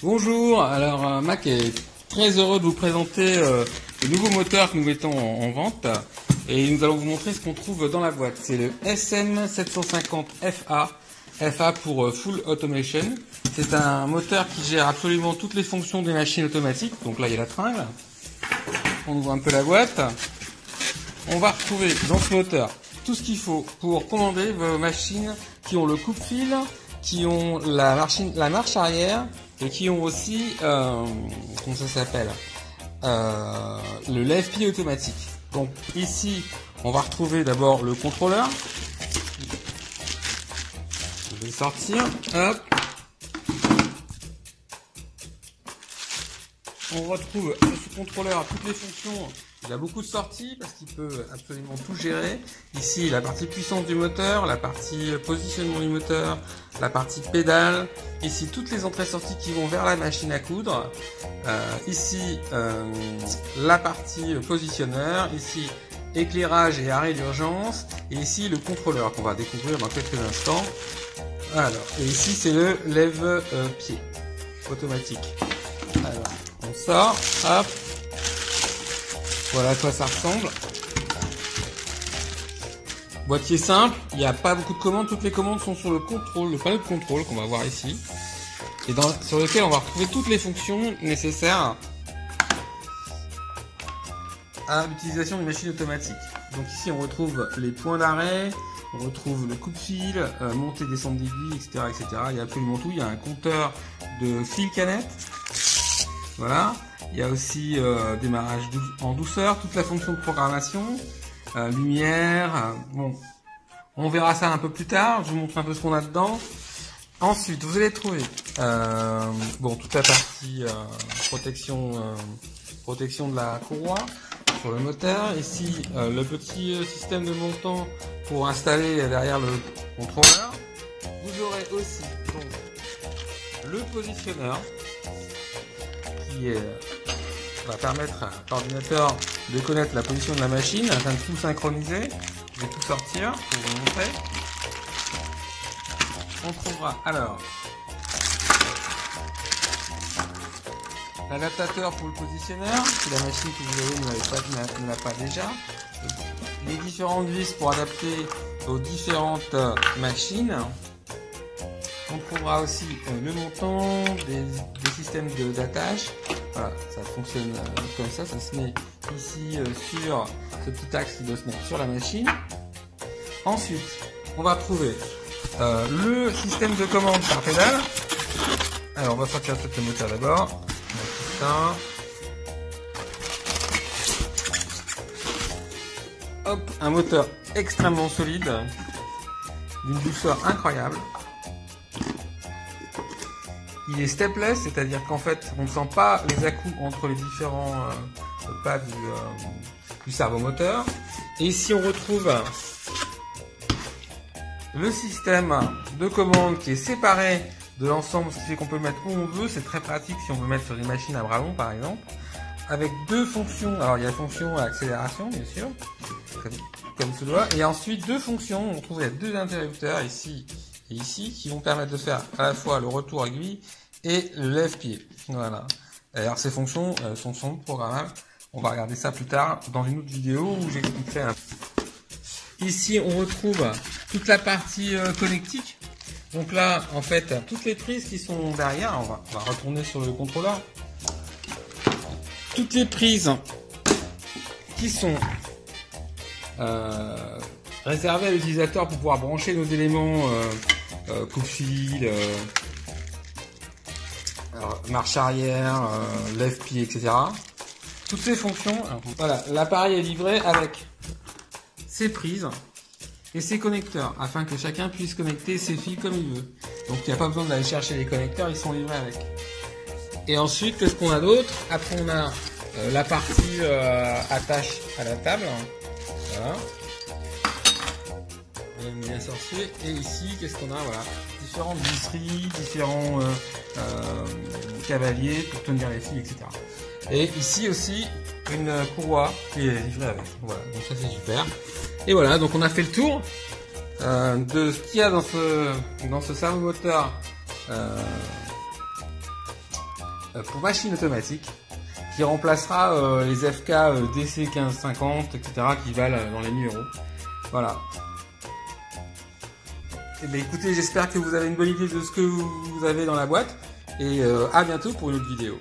Bonjour, alors Mac est très heureux de vous présenter le nouveau moteur que nous mettons en vente et nous allons vous montrer ce qu'on trouve dans la boîte. C'est le SM750FA, FA pour Full Automation. C'est un moteur qui gère absolument toutes les fonctions des machines automatiques. Donc là il y a la tringle, on ouvre un peu la boîte. On va retrouver dans ce moteur tout ce qu'il faut pour commander vos machines qui ont le coupe-fil, qui ont la marche arrière et qui ont aussi, comment ça s'appelle, le lève-pied automatique. Donc ici, on va retrouver d'abord le contrôleur. Je vais sortir, hop. On retrouve ce contrôleur toutes les fonctions. Il a beaucoup de sorties parce qu'il peut absolument tout gérer. Ici, la partie puissance du moteur, la partie positionnement du moteur, la partie pédale. Ici, toutes les entrées-sorties qui vont vers la machine à coudre. Ici, la partie positionneur. Ici, éclairage et arrêt d'urgence. Et ici, le contrôleur qu'on va découvrir dans quelques instants. Alors, et ici, c'est le lève-pied automatique. Alors, on sort, hop. Voilà à quoi ça ressemble. Boîtier simple, il n'y a pas beaucoup de commandes, toutes les commandes sont sur le contrôle, le panneau de contrôle qu'on va voir ici. Et sur lequel on va retrouver toutes les fonctions nécessaires à l'utilisation d'une machine automatique. Donc ici on retrouve les points d'arrêt, on retrouve le coupe-fil, montée, descente d'aiguille, etc., etc. Il y a absolument tout, il y a un compteur de fil canette. Voilà. Il y a aussi démarrage en douceur, toute la fonction de programmation, lumière, bon, on verra ça un peu plus tard, je vous montre un peu ce qu'on a dedans. Ensuite, vous allez trouver bon, toute la partie protection de la courroie sur le moteur. Ici, le petit système de montant pour installer derrière le contrôleur. Vous aurez aussi donc, le positionneur qui va permettre à l'ordinateur de connaître la position de la machine afin de tout synchroniser. Je vais tout sortir pour vous montrer. On trouvera alors l'adaptateur pour le positionneur, si la machine que vous avez ne l'a pas déjà. Les différentes vis pour adapter aux différentes machines. On trouvera aussi le montant, des systèmes d'attache. Voilà, ça fonctionne comme ça, ça se met ici sur ce petit axe qui doit se mettre sur la machine. Ensuite, on va trouver le système de commande par pédale. Alors, on va sortir le moteur d'abord. Hop, un moteur extrêmement solide, d'une douceur incroyable. Il est stepless, c'est-à-dire qu'en fait, on ne sent pas les à-coups entre les différents pas du servomoteur. Et ici, on retrouve le système de commande qui est séparé de l'ensemble, ce qui fait qu'on peut le mettre où on veut. C'est très pratique si on veut mettre sur des machines à bras longs, par exemple. Avec deux fonctions. Alors, il y a la fonction à accélération, bien sûr, comme se doit. Et ensuite, deux fonctions. On trouve il y a deux interrupteurs ici et ici qui vont permettre de faire à la fois le retour aiguille et le lève-pied. Voilà. Alors ces fonctions sont programmables. On va regarder ça plus tard dans une autre vidéo où j'expliquerai un peu. Ici on retrouve toute la partie connectique. Donc là en fait toutes les prises qui sont derrière, on va retourner sur le contrôleur. Toutes les prises qui sont réservé à l'utilisateur pour pouvoir brancher nos éléments coupe-fil, marche arrière, lève-pied, etc. Toutes ces fonctions. Voilà, l'appareil est livré avec ses prises et ses connecteurs afin que chacun puisse connecter ses fils comme il veut. Donc il n'y a pas besoin d'aller chercher les connecteurs, ils sont livrés avec. Et ensuite, qu'est-ce qu'on a d'autre? Après, on a la partie attache à la table. Voilà. Bien sorcier. Et ici, qu'est-ce qu'on a? Voilà, différentes visseries, différents cavaliers pour tenir les fils, etc. Et ici aussi une courroie qui est livrée avec. Voilà, donc ça c'est super. Et voilà, donc on a fait le tour de ce qu'il y a dans ce servomoteur pour machine automatique qui remplacera les FK DC 1550, etc. qui valent dans les 1000 euros. Voilà. Et bien écoutez, j'espère que vous avez une bonne idée de ce que vous avez dans la boîte et à bientôt pour une autre vidéo.